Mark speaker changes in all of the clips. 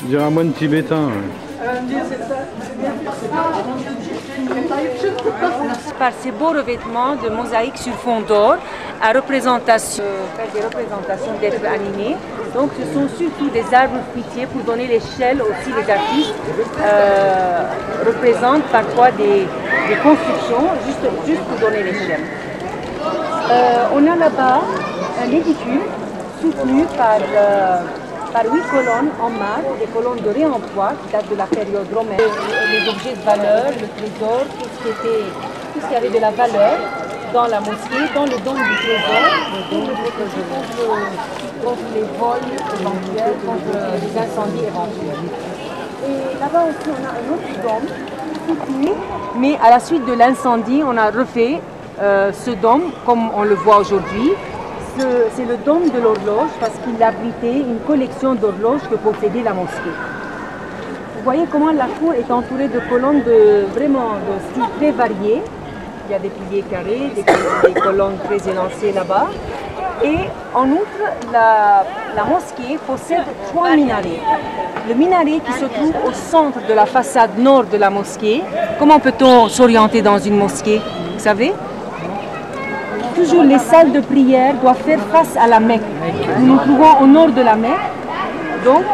Speaker 1: On dirait un moine tibétain. Ouais.
Speaker 2: Par ces beaux revêtements de mosaïque sur fond d'or, à représentation, faire des représentations d'êtres animés. Donc ce sont surtout des arbres fruitiers pour donner l'échelle aussi. Les artistes représentent parfois des constructions juste pour donner l'échelle. On a là-bas un édicule soutenu par 8 colonnes en marbre, des colonnes de réemploi qui datent de la période romaine. Les objets de valeur, le trésor, tout ce qui avait de la valeur dans la mosquée, dans le dôme du trésor, contre les vols éventuels, contre les incendies éventuels. Et là-bas aussi, on a un autre dôme soutenu, mais à la suite de l'incendie, on a refait ce dôme comme on le voit aujourd'hui. C'est le dôme de l'horloge parce qu'il abritait une collection d'horloges que possédait la mosquée. Vous voyez comment la cour est entourée de colonnes vraiment de style très variés. Il y a des piliers carrés, des colonnes très élancées là-bas. Et en outre, la mosquée possède 3 minarets. Le minaret qui se trouve au centre de la façade nord de la mosquée. Comment peut-on s'orienter dans une mosquée? Vous savez? Toujours les salles de prière doivent faire face à la Mecque. Nous nous trouvons au nord de la Mecque, donc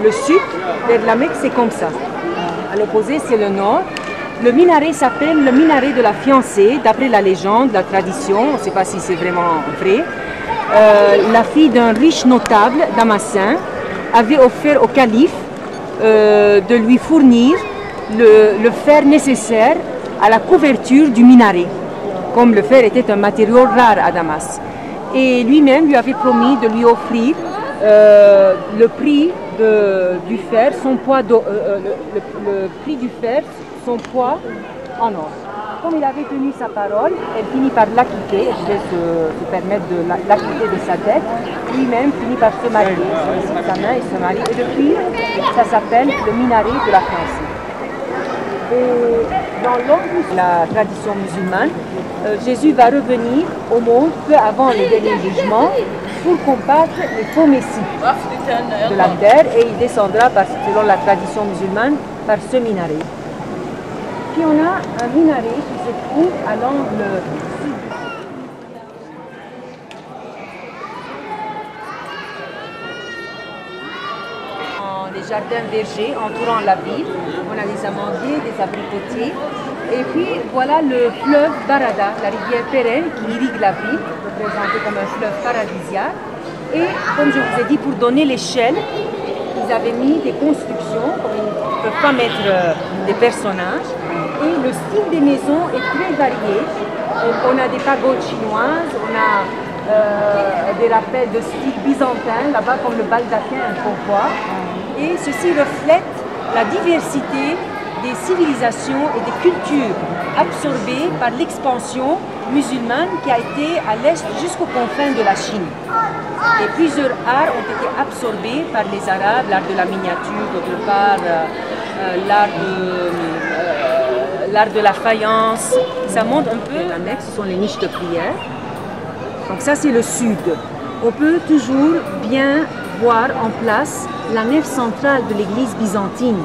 Speaker 2: le sud vers la Mecque c'est comme ça. À l'opposé c'est le nord. Le minaret s'appelle le minaret de la fiancée, d'après la légende, la tradition, on ne sait pas si c'est vraiment vrai. La fille d'un riche notable damascèn avait offert au calife de lui fournir le fer nécessaire à la couverture du minaret, comme le fer était un matériau rare à Damas. Et lui-même lui avait promis de lui offrir le prix du fer, son poids le prix du fer, son poids en or. Comme il avait tenu sa parole, elle finit par l'acquitter, elle devait se permettre de l'acquitter de sa dette. Lui-même finit par se marier, sa main et se marie. Et depuis, ça s'appelle le minaret de la fiancée. Et dans la tradition musulmane, Jésus va revenir au monde peu avant le dernier jugement pour combattre les faux messies de la terre et il descendra, selon la tradition musulmane, par ce minaret. Puis on a un minaret qui se trouve à l'angle sud. Des jardins vergers entourant la ville. On a des amandiers, des abricotiers. Et puis voilà le fleuve Barada, la rivière pérenne qui irrigue la ville, représentée comme un fleuve paradisiaque. Et comme je vous ai dit, pour donner l'échelle, ils avaient mis des constructions, comme ils ne peuvent pas mettre des personnages. Et le style des maisons est très varié. On a des pagodes chinoises, on a des rappels de style byzantin, là-bas comme le baldaquin, un pourquoi. Et ceci reflète la diversité des civilisations et des cultures absorbées par l'expansion musulmane qui a été à l'est jusqu'aux confins de la Chine. Et plusieurs arts ont été absorbés par les Arabes, l'art de la miniature, d'autre part, l'art de la faïence. Ça montre un peu la Mecque, ce sont les niches de prière. Donc ça c'est le sud. On peut toujours bien voir en place la nef centrale de l'église byzantine.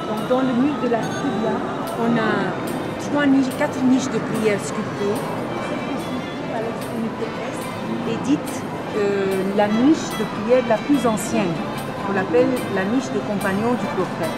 Speaker 2: Donc dans le mur de la Qibla, on a 4 niches de prière sculptées. À l'extrémité est et dite la niche de prière la plus ancienne. On l'appelle la niche des compagnons du prophète.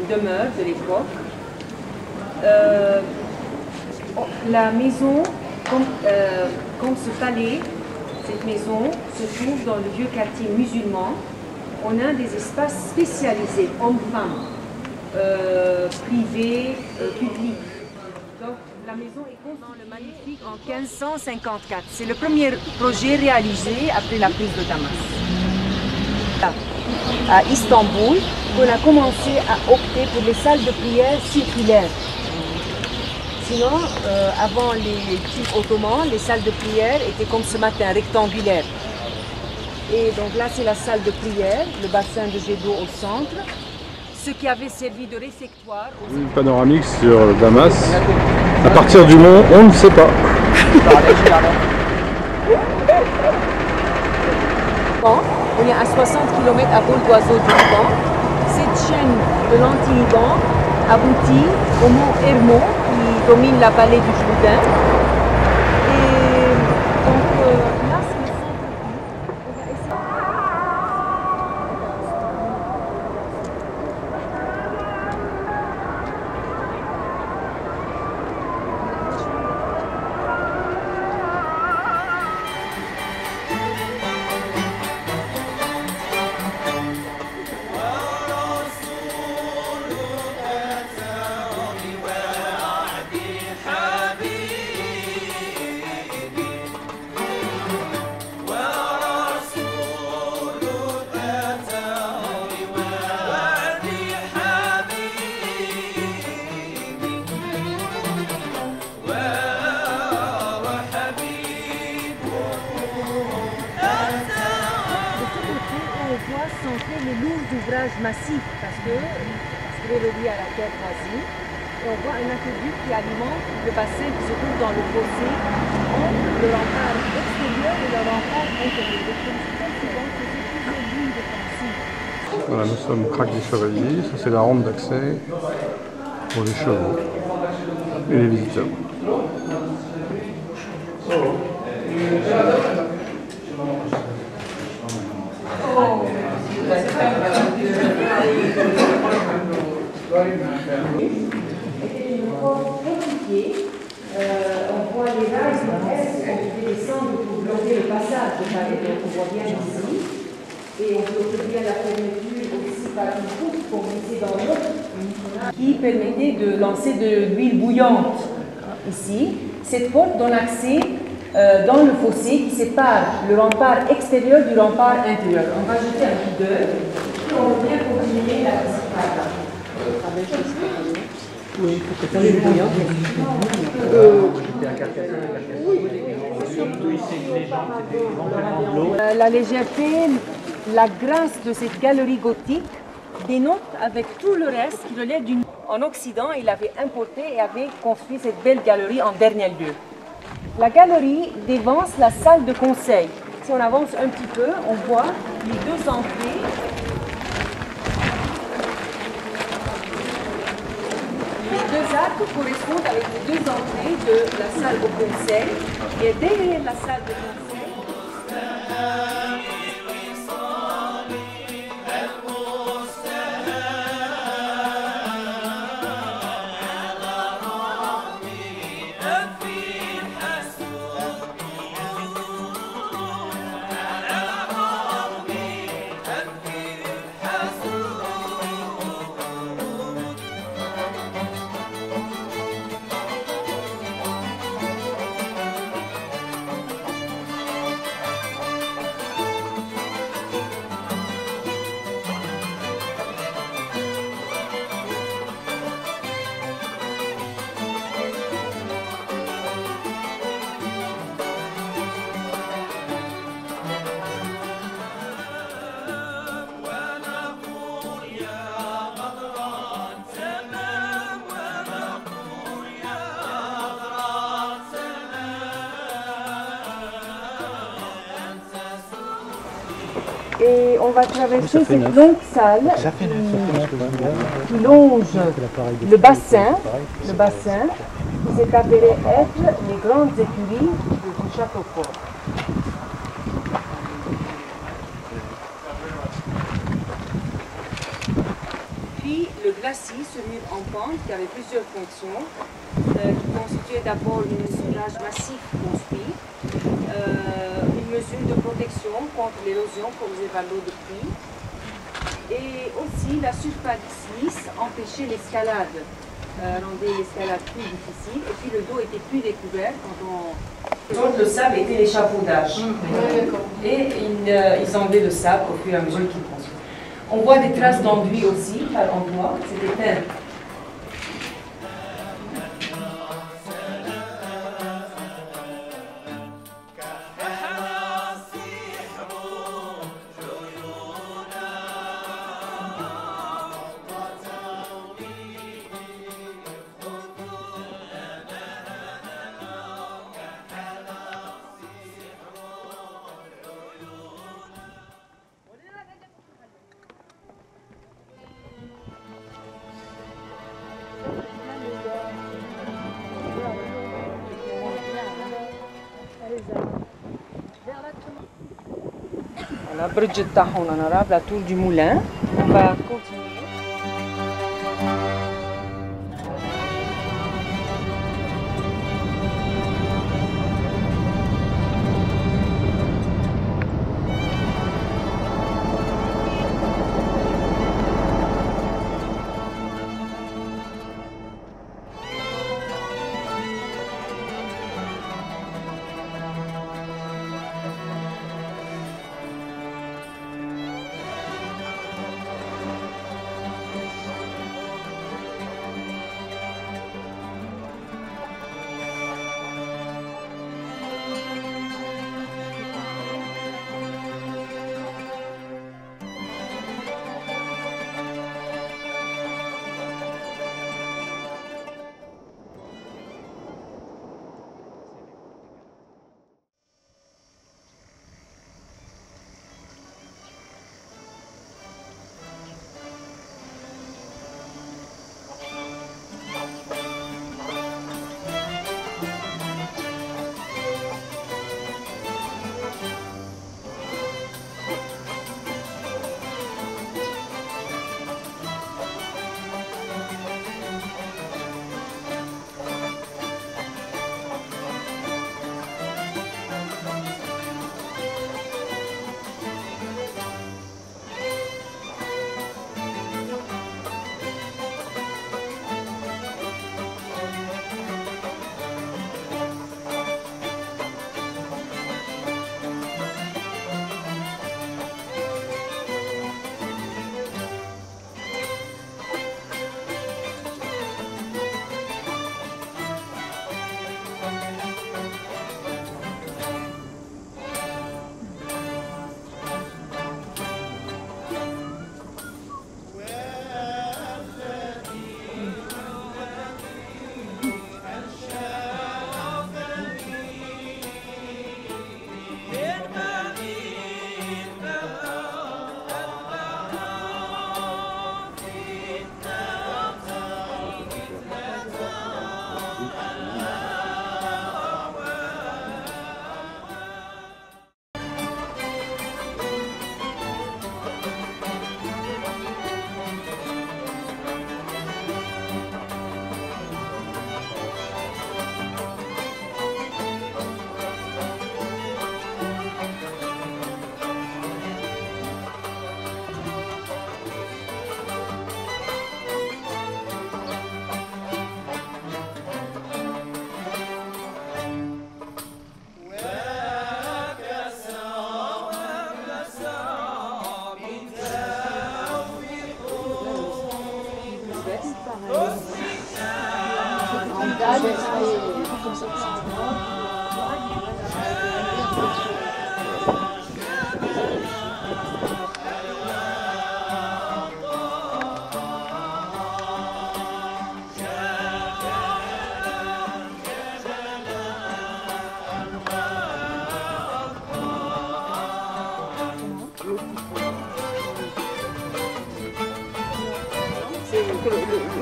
Speaker 2: Demeure de l'époque. La maison, comme ce palais, cette maison se trouve dans le vieux quartier musulman. On a des espaces spécialisés, hommes-femmes, privés, publics. Donc la maison est construite dans le magnifique en 1554. C'est le premier projet réalisé après la prise de Damas. À Istanbul, on a commencé à opter pour les salles de prière circulaires. Sinon, avant les types ottomans, les salles de prière étaient comme ce matin, rectangulaires. Et donc là, c'est la salle de prière, le bassin de jet d'eau au centre, ce qui avait servi de réfectoire.
Speaker 1: Une panoramique sur Damas. À partir du mont, on ne sait pas.
Speaker 2: On est à 60 km à vol d'oiseau du Liban. Cette chaîne de l'Anti-Liban aboutit au mont Hermon qui domine la vallée du Jourdain. Et donc là, c'est le centre-ville. On va essayer. Centrer les lourds ouvrages massifs parce que relié à la terre quasi. Et on voit un aqueduc qui alimente le bassin qui se trouve dans le fossé entre le rempart extérieur et le rempart intérieur. Donc, c'est souvent que c'est plusieurs lignes défensives.
Speaker 1: Voilà, nous sommes Crac des Chevaliers. Ça, c'est la rampe d'accès pour les chevaux et les visiteurs.
Speaker 2: C'était une porte compliquée. On voit les rails terrestres, on peut descendre pour bloquer le passage de palais, donc on voit bien ici. Et on peut ouvrir la fermeture aussi par une poutre pour glisser dans l'autre, qui permettait de lancer de l'huile bouillante ici. Cette porte donne accès dans le fossé qui sépare le rempart extérieur du rempart intérieur. On va jeter un coup d'œil et on revient continuer la visite par là. Oui, il faut que tu aies bouillante. La légèreté, la grâce de cette galerie gothique dénote avec tout le reste qui relève d'une... En Occident, il avait importé et avait construit cette belle galerie en dernier lieu. La galerie dévance la salle de conseil. Si on avance un petit peu, on voit les deux entrées. Les deux arcs correspondent avec les deux entrées de la salle au conseil. Et derrière la salle de conseil, Et on va traverser cette longue salle qui longe le bassin qui s'est avéré être les grandes écuries du château fort. Puis le glacis, ce mur en pente qui avait plusieurs fonctions, qui constituait d'abord un essorage massif construit, une mesure de protection contre l'érosion causée par l'eau de pluie, et aussi la surface lisse empêchait l'escalade, rendait l'escalade plus difficile, et puis le dos était plus découvert quand le sable était l'échafaudage. Et ils enlevaient le sable au fur et à mesure qu'ils construisaient. On voit des traces d'enduit aussi par endroits, c'était peint. La bridge تاعهم on a la tour du moulin. On va continuer.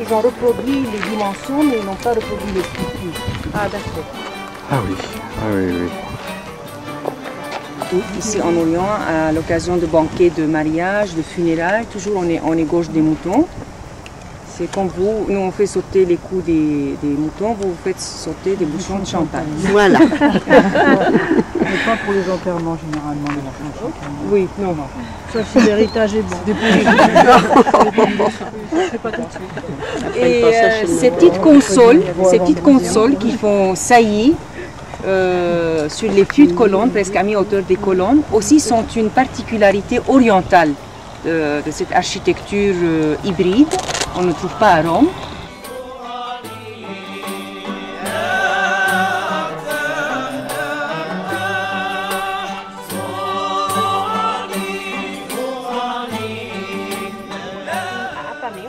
Speaker 2: ils ont reproduit les dimensions, mais ils n'ont pas reproduit les structures.
Speaker 3: Ah d'accord.
Speaker 1: Ah oui, ah oui, oui.
Speaker 2: Ici en Orient, à l'occasion de banquets de mariage, de funérailles, toujours on égorge des moutons. C'est comme vous, nous on fait sauter les coups des moutons, vous faites sauter des bouchons de champagne.
Speaker 3: Voilà.
Speaker 4: Mais pas pour les enterrements généralement, les bouchons de champagne.
Speaker 2: Oui, non.
Speaker 4: Sauf si l'héritage est bon. C'est pas tout de suite.
Speaker 2: Et ces petites consoles qui font saillie sur les fûts de colonnes, presque à mi-hauteur des colonnes, aussi sont une particularité orientale de cette architecture hybride. On ne trouve pas à Rome.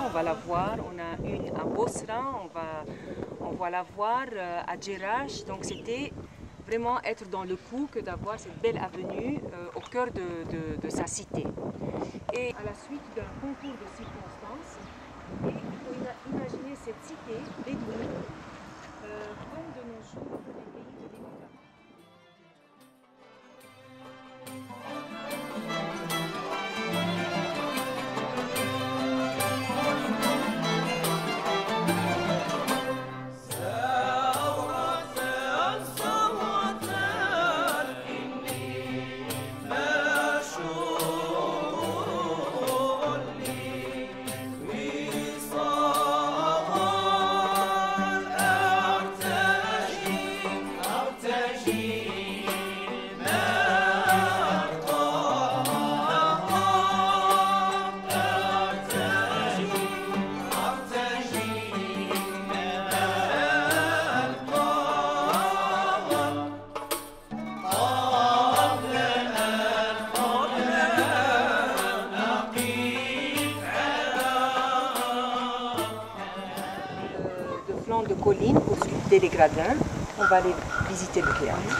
Speaker 2: On va la voir, on a une à Bosra, on va la voir à Djerrach, donc c'était vraiment être dans le coup que d'avoir cette belle avenue au cœur de sa cité. Et à la suite d'un concours de circonstances, il faut imaginer cette cité bédouine comme de nos jours les pays de l'État. De collines pour sculpter les gradins. On va aller visiter le théâtre.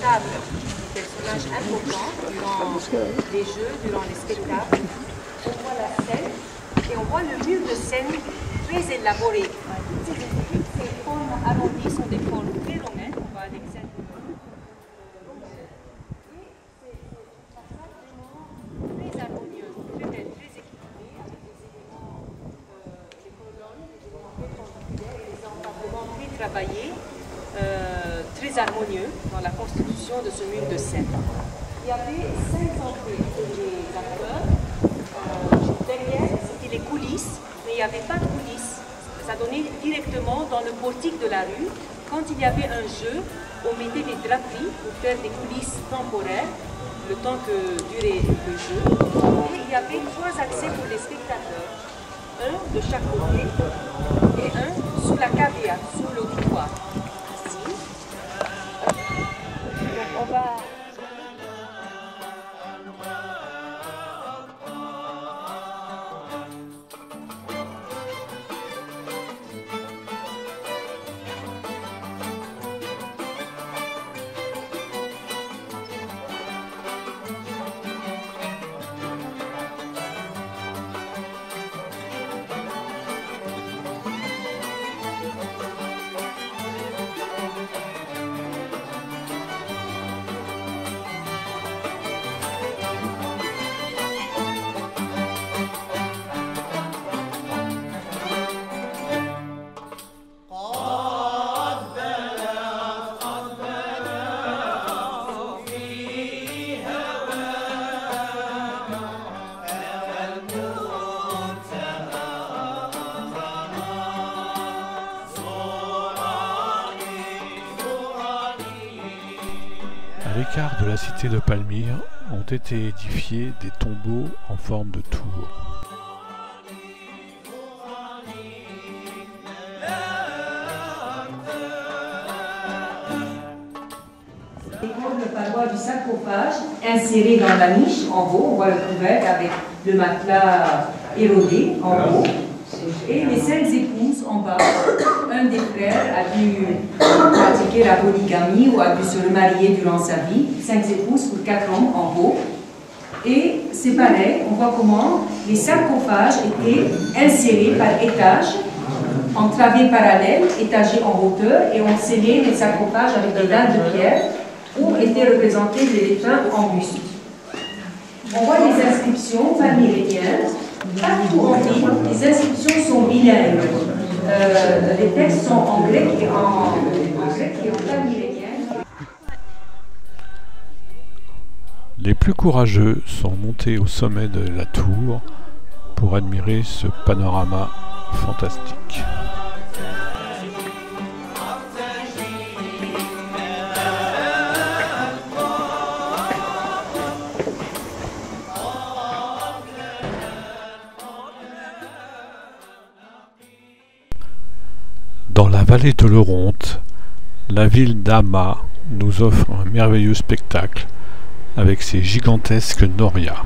Speaker 2: Table, personnage important durant les jeux, durant les spectacles. On voit la scène et on voit le mur de scène très élaboré. Ces formes arrondies sont des formes très romaines. On va aller très harmonieuse, très belle, très équilibrée, avec des éléments, les colonnes, des éléments très particuliers et des encadrements très travaillés, très harmonieux dans la constitution de ce mur de scène. Il y avait 5 entrées pour les acteurs. Derrière, c'était les coulisses, mais il n'y avait pas de coulisses. Ça donnait directement dans le portique de la rue. Quand il y avait un jeu, on mettait des draperies pour faire des coulisses temporaires, le temps que durait le jeu. Et il y avait 3 accès pour les spectateurs. Un de chaque côté et un sous la cavea, sous l'auditoire. Ici. Donc on va...
Speaker 5: À l'écart de la cité de Palmyre ont été édifiés des tombeaux en forme de tour.
Speaker 2: Le paroi du sarcophage inséré dans la niche en haut, on voit le couvercle avec le matelas érodé en haut, et les 5 épouses en bas. Un des frères a dû pratiquer la polygamie ou a dû se remarier durant sa vie. 5 épouses pour 4 hommes en haut. Et c'est pareil, on voit comment les sarcophages étaient insérés par étages, en travées parallèles, étagés en hauteur, et on scellait les sarcophages avec des dalles de pierre où étaient représentés les défunts en buste. On voit les inscriptions palmyréniennes. Partout en ville, les inscriptions sont bilingues. Les textes sont en grec et en palmyrénien.
Speaker 5: Les plus courageux sont montés au sommet de la tour pour admirer ce panorama fantastique. Dans la vallée de l'Oronte, la ville d'Hama nous offre un merveilleux spectacle avec ses gigantesques norias.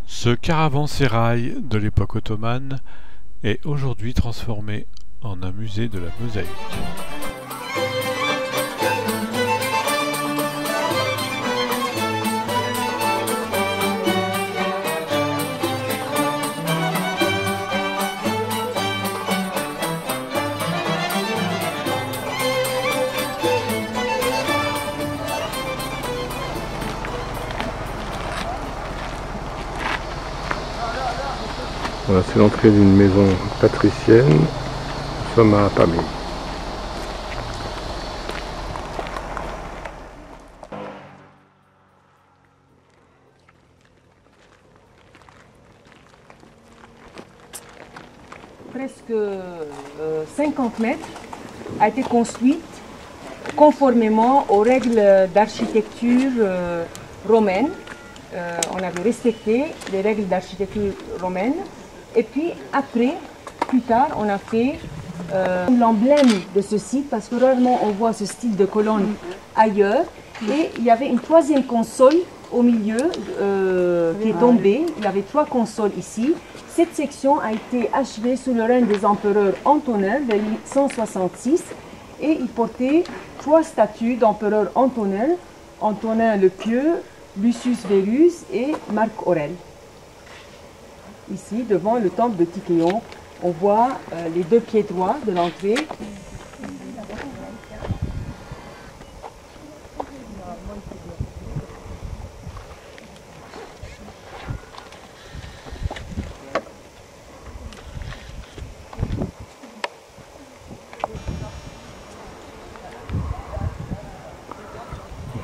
Speaker 5: Ce caravansérail de l'époque ottomane est aujourd'hui transformé en un musée de la mosaïque.
Speaker 1: Voilà, c'est l'entrée d'une maison patricienne. Nous sommes à Apamée.
Speaker 2: Presque 50 mètres a été construite conformément aux règles d'architecture romaine. On avait respecté les règles d'architecture romaine. Et puis après, plus tard, on a fait l'emblème de ce site, parce que rarement on voit ce style de colonne ailleurs. Et il y avait une troisième console au milieu qui est tombée. Il y avait 3 consoles ici. Cette section a été achevée sous le règne des empereurs antonins de 166 et il portait 3 statues d'empereurs antonins, Antonin le Pieux, Lucius Verus et Marc Aurèle. Ici, devant le temple de Tychéon, on voit les 2 pieds droits de l'entrée.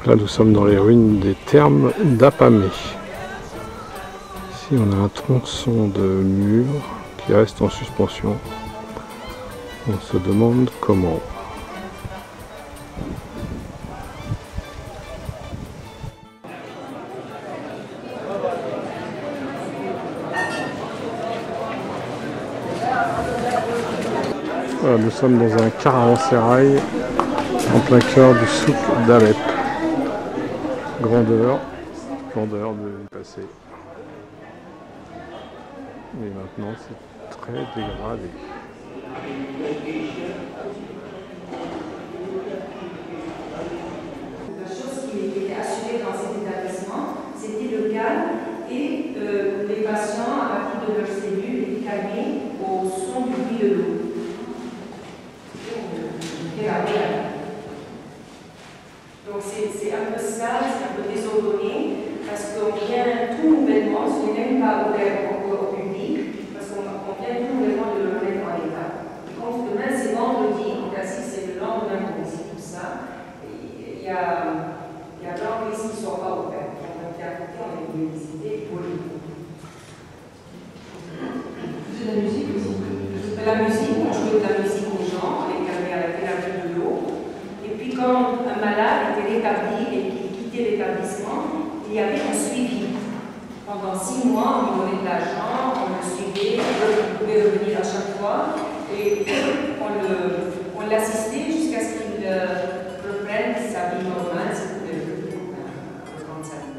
Speaker 1: Là, nous sommes dans les ruines des thermes d'Apamée. Ici, on a un tronçon de mur qui reste en suspension. On se demande comment. Voilà, nous sommes dans un caravansérail en plein cœur du souk d'Alep. Grandeur du passé. Et maintenant c'est très dégradé.
Speaker 2: La chose qui était assurée dans cet établissement, c'était le calme et les patients, à partir de leur cellule, étaient calmés au son du bruit de l'eau. Donc c'est un peu ça, c'est un peu désordonné, parce qu'on vient tout nouvellement, ce n'est même pas ouvert encore au public, parce qu'on vient tout nouvellement de le mettre en état. Et quand demain c'est vendredi, donc ainsi c'est le lendemain qu'on visite tout ça, il y a plein de qui ne sont pas ouverts. Donc on vient à côté, on est venu visiter pour le coup. La musique aussi. La musique, on jouait de la musique aux gens, on les calmait avec la vue de l'eau. Et puis quand un malade était rétabli et qu'il quittait l'établissement, il y avait un suivi. Pendant 6 mois, on lui donnait de l'argent, on le suivait, il pouvait revenir à chaque fois, et on l'assistait jusqu'à ce qu'il reprenne sa vie normale, s'il pouvait reprendre sa vie.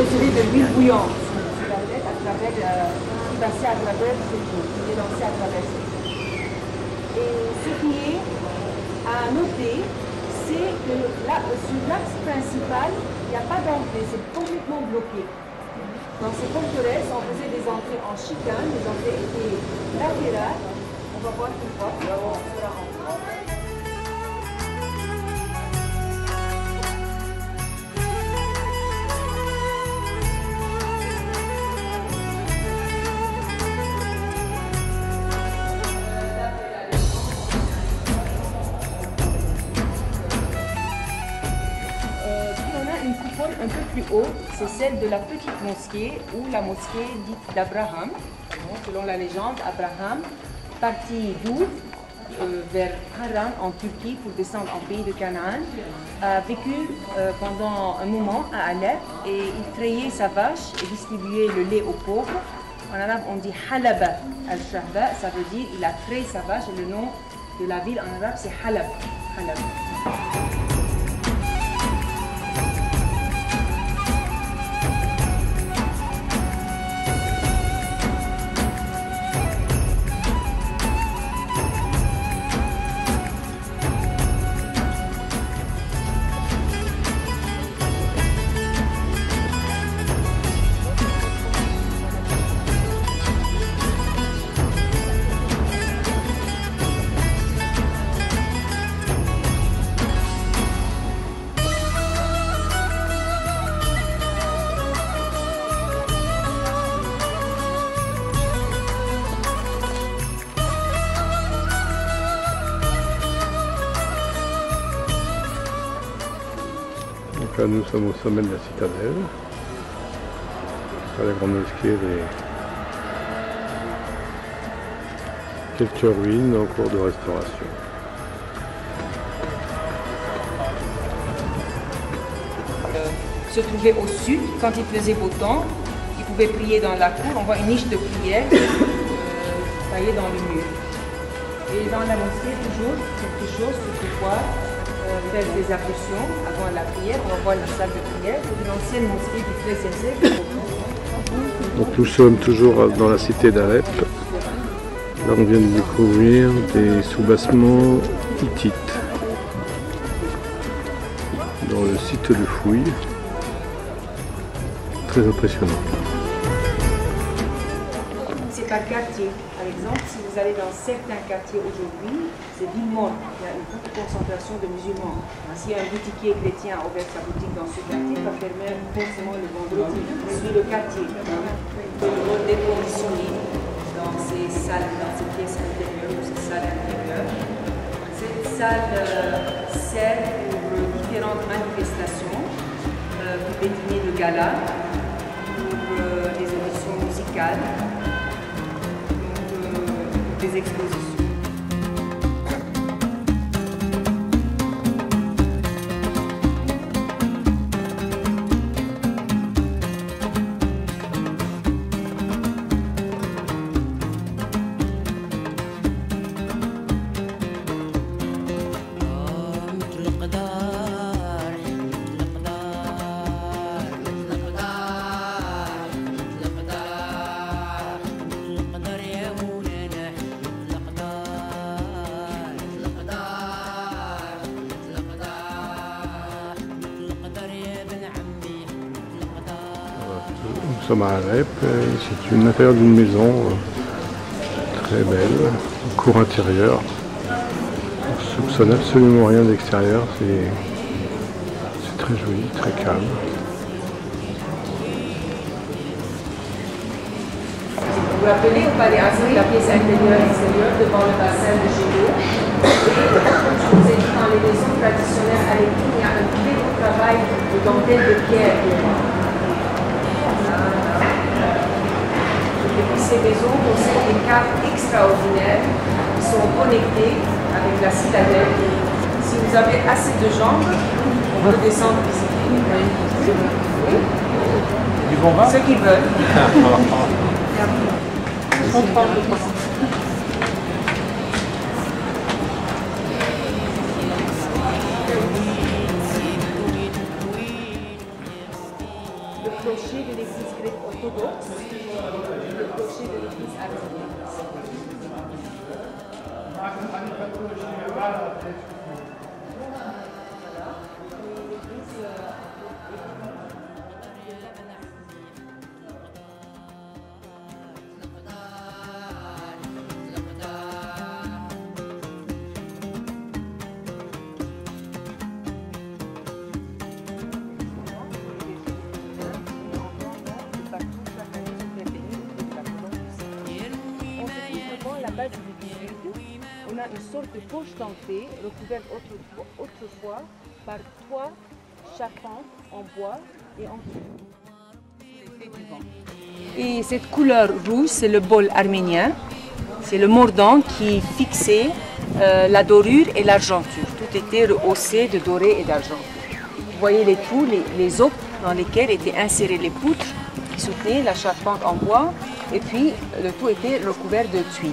Speaker 2: Recevez de l'huile bouillante sur la tête à travers, qui passait à travers ce trou, qui est lancé à travers ce trou. Et ce qui est à noter, c'est que là, sur l'axe principal, il n'y a pas d'entrée, c'est complètement bloqué. Dans ces forteresses, on faisait des entrées en chicane, les entrées étaient latérales. On va voir une fois, on sera en France. Un peu plus haut, c'est celle de la petite mosquée ou la mosquée dite d'Abraham. Selon la légende, Abraham parti d'où vers Haran en Turquie pour descendre en pays de Canaan, a vécu pendant un moment à Alep et il trayait sa vache et distribuait le lait aux pauvres. En arabe on dit Halaba al-Shahba, ça veut dire il a trayé sa vache et le nom de la ville en arabe c'est Halab. Halab.
Speaker 1: Donc là nous sommes au sommet de la citadelle, à la grande mosquée, quelques ruines en cours de restauration.
Speaker 2: Se trouvait au sud, quand il faisait beau temps, il pouvait prier dans la cour, on voit une niche de prière taillée dans le mur. Et dans la mosquée, toujours quelque chose pour pouvoir faire des ablutions avant la prière. On voit la salle de prière, c'est une ancienne mosquée du XIIIe siècle.
Speaker 1: Donc nous sommes toujours dans la cité d'Alep. Là on vient de découvrir des soubassements hittites dans le site de fouilles. Très impressionnant.
Speaker 2: par quartier. Par exemple, si vous allez dans certains quartiers aujourd'hui, c'est ville morte. Il y a une forte concentration de musulmans. Si un boutiquier chrétien a ouvert sa boutique dans ce quartier, il va fermer forcément le vendredi. Suit le quartier. Le mode déconditionné dans ces salles, dans ces pièces intérieures ou ces salles intérieures. Cette salle sert pour différentes manifestations, pour des dîners de gala, pour des auditions musicales, pour des expositions.
Speaker 1: Nous sommes à Alep, c'est l'intérieur d'une maison très belle, une cour intérieure. On ne soupçonne absolument rien d'extérieur, c'est très joli, très calme.
Speaker 2: Vous vous rappelez au palais Asri, la pièce intérieure et extérieure devant le bassin de jet d'eau. Et comme je vous ai dit, dans les maisons traditionnelles à l'époque, il y a un très beau travail de dentelle de pierre. Et puis ces maisons possèdent des caves extraordinaires qui sont connectées avec la citadelle. Si vous avez assez de jambes, on peut descendre visiter. Oui.
Speaker 4: Du bon vin?
Speaker 2: Ceux qui veulent. Le clocher de l'église grecque-orthodoxe, le clocher de l'église arménienne. On a une sorte de poche dentée recouverte autrefois par 3 charpentes en bois et en cuivre. Et cette couleur rouge, c'est le bol arménien. C'est le mordant qui fixait la dorure et l'argenture. Tout était rehaussé de doré et d'argenture. Vous voyez les trous, les os dans lesquels étaient insérées les poutres qui soutenaient la charpente en bois. Et puis le tout était recouvert de tuiles.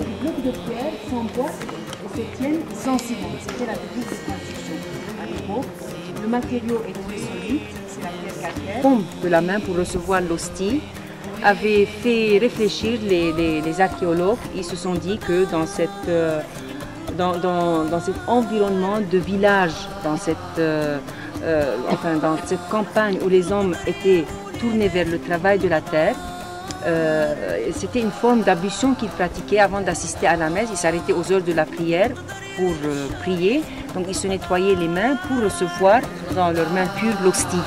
Speaker 2: Les blocs de pierre s'emboîtent et se tiennent sans ciment. C'était la technique de construction. À l'époque, le matériau est très solide, c'est la pierre calcaire. Pompe de la main pour recevoir l'hostie avait fait réfléchir les archéologues. Ils se sont dit que dans cet environnement de village, dans cette campagne où les hommes étaient tournés vers le travail de la terre, c'était une forme d'ablution qu'ils pratiquaient avant d'assister à la messe. Ils s'arrêtaient aux heures de la prière pour prier. Donc ils se nettoyaient les mains pour recevoir dans leurs mains pures l'hostie.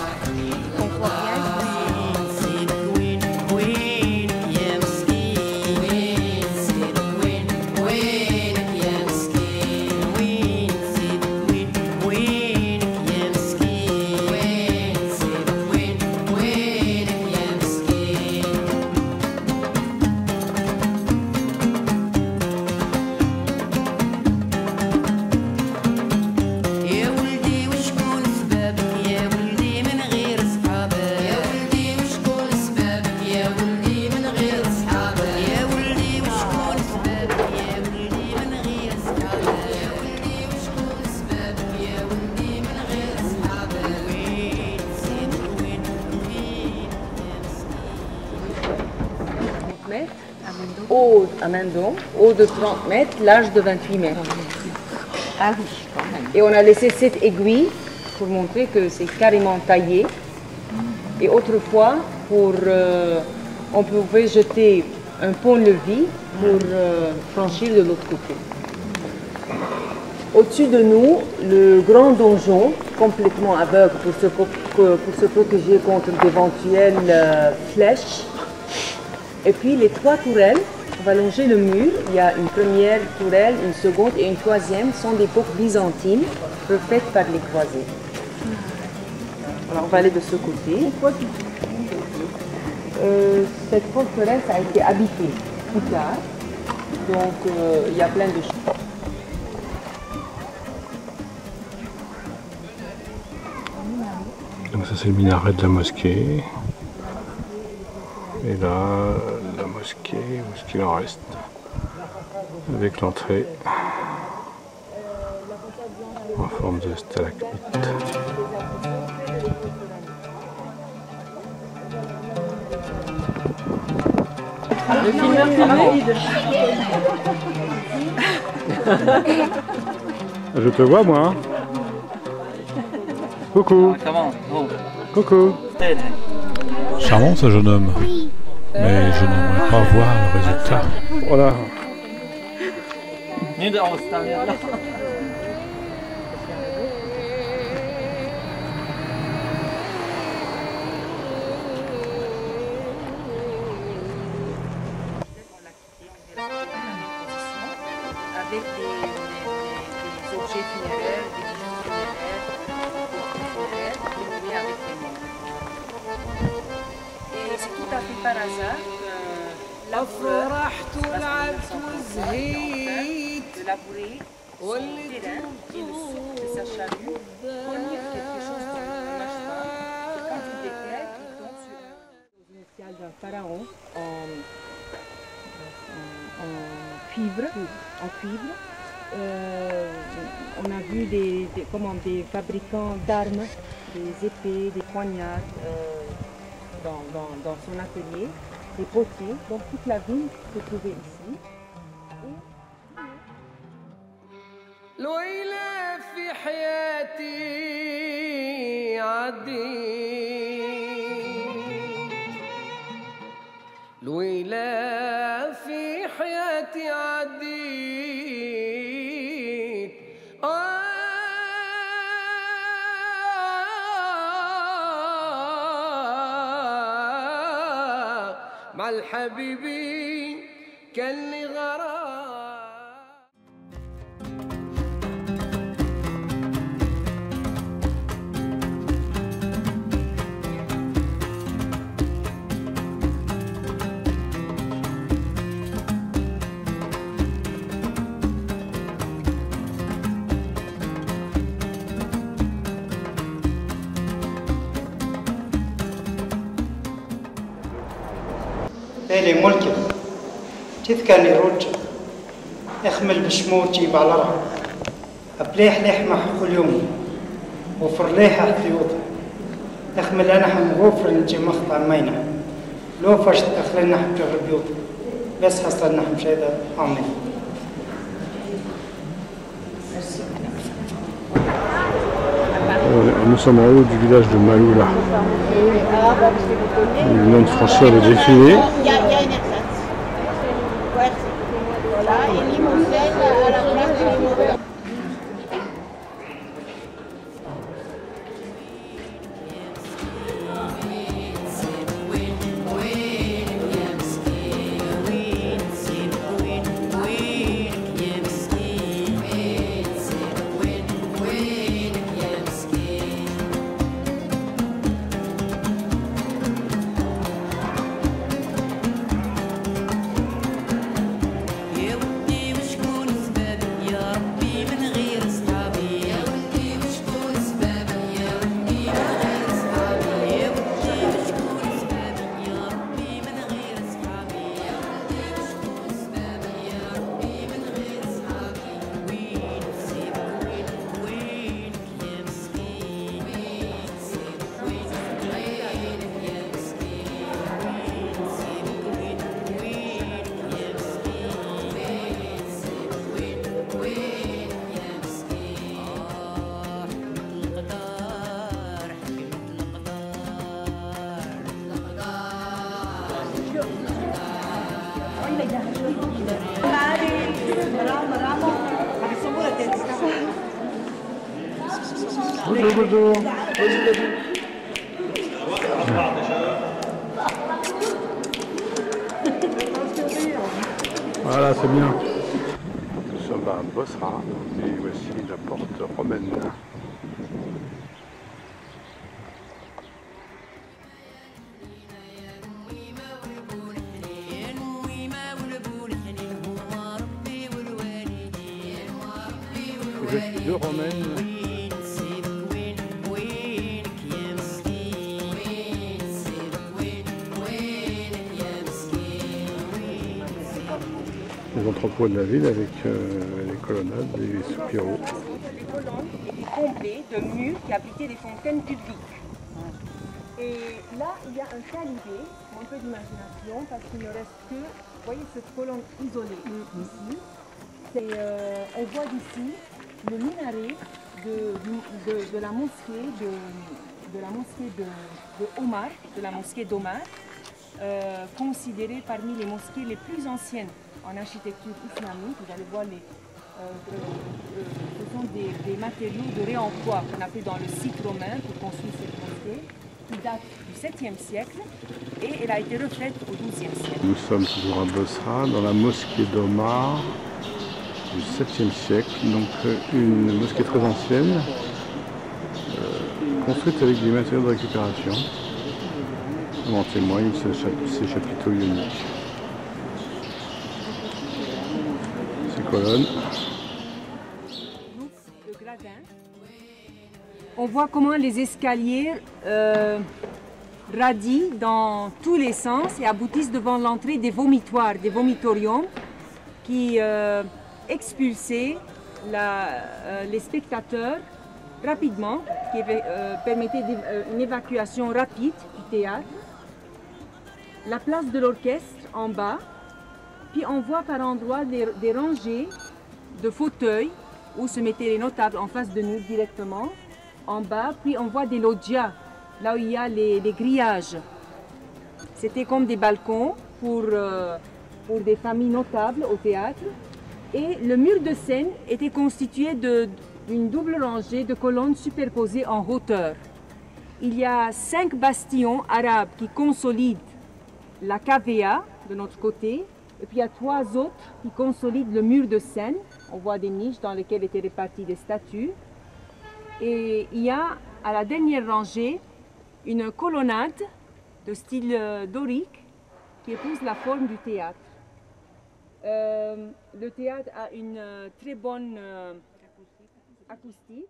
Speaker 2: Haut à Mendon, haut de 30 mètres, large de 28 mètres.
Speaker 3: Ah oui, quand même.
Speaker 2: Et on a laissé 7 aiguilles pour montrer que c'est carrément taillé. Et autrefois, on pouvait jeter un pont-levis pour franchir de l'autre côté. Au-dessus de nous, le grand donjon, complètement aveugle pour se protéger contre d'éventuelles flèches. Et puis les 3 tourelles, on va longer le mur. Il y a une première tourelle, une seconde et une troisième, sont d'époque byzantine, refaites par les croisés. Alors on va aller de ce côté. Cette forteresse a été habitée plus tard, donc il y a plein de choses.
Speaker 1: Donc ça c'est le minaret de la mosquée. Et là, la mosquée, où est-ce qu'il en reste? Avec l'entrée en forme de stalagmite.
Speaker 2: Le filmeur filmé.
Speaker 1: Je te vois moi. Hein. Coucou. Coucou.
Speaker 5: Charmant ce jeune homme, mais je n'aimerais pas voir le résultat.
Speaker 1: Voilà.
Speaker 2: Avec des objets funéraires, des bijoux funéraires, funéraires, avec les morts. Et c'est tout à fait par hasard que laboureur, de labourer son terrain et le souffle de sa charrue pour lire quelque chose qu'on ne marche pas. Et quand il déclare, il tombe sur les initiales d'un pharaon en cuivre. On a vu des fabricants d'armes, des épées, des poignards dans son atelier, des potiers. Donc toute la ville se trouvait ici.
Speaker 3: مع الحبيبي كان لي غرام.
Speaker 4: إلي ملكي تذكرني روج اخمل بشموتي بعلرها أبليح لحمة كل يوم وفر ليها حديوض اخمل أنا حمغوفر نجي مقطع مينا لو فشت أخلينا حبجغ بيوض بس حصلنا حمش هذا عمي.
Speaker 1: Nous sommes en haut du village de Maloula. Nous venons de franchir le défilé. Bonjour, bonjour. Voilà, c'est bien. Nous sommes à Bosra et voici la porte romaine. Je suis de romaine. Les entrepôts de la ville avec les colonnades et soupiraux.
Speaker 2: Les colonnes étaient comblées de murs qui abritaient des fontaines publiques. Et là, il y a un canapé, un peu d'imagination, parce qu'il ne reste que, vous voyez, cette colonne isolée ici. On voit d'ici le minaret de la mosquée de Omar, de la mosquée d'Omar, considérée parmi les mosquées les plus anciennes en architecture islamique. Vous allez voir, ce sont des matériaux de réemploi qu'on appelle dans le site romain pour construire cette mosquée, qui date du 7e siècle et elle a été refaite au 12e siècle.
Speaker 1: Nous sommes toujours à Bosra, dans la mosquée d'Omar du 7e siècle, donc une mosquée très ancienne, construite avec des matériaux de récupération. On en témoigne ces chapiteaux ioniques. Ces colonnes.
Speaker 2: Le gradin. On voit comment les escaliers radient dans tous les sens et aboutissent devant l'entrée des vomitoires, des vomitoriums qui expulsaient les spectateurs rapidement, qui permettait une évacuation rapide du théâtre. La place de l'orchestre en bas, puis on voit par endroits des rangées de fauteuils où se mettaient les notables en face de nous directement, en bas, puis on voit des loggias, là où il y a les grillages. C'était comme des balcons pour des familles notables au théâtre. Et le mur de scène était constitué d'une double rangée de colonnes superposées en hauteur. Il y a 5 bastions arabes qui consolident la cavea de notre côté, et puis il y a 3 autres qui consolident le mur de scène. On voit des niches dans lesquelles étaient réparties des statues. Et il y a à la dernière rangée une colonnade de style dorique qui épouse la forme du théâtre. Le théâtre a une très bonne acoustique.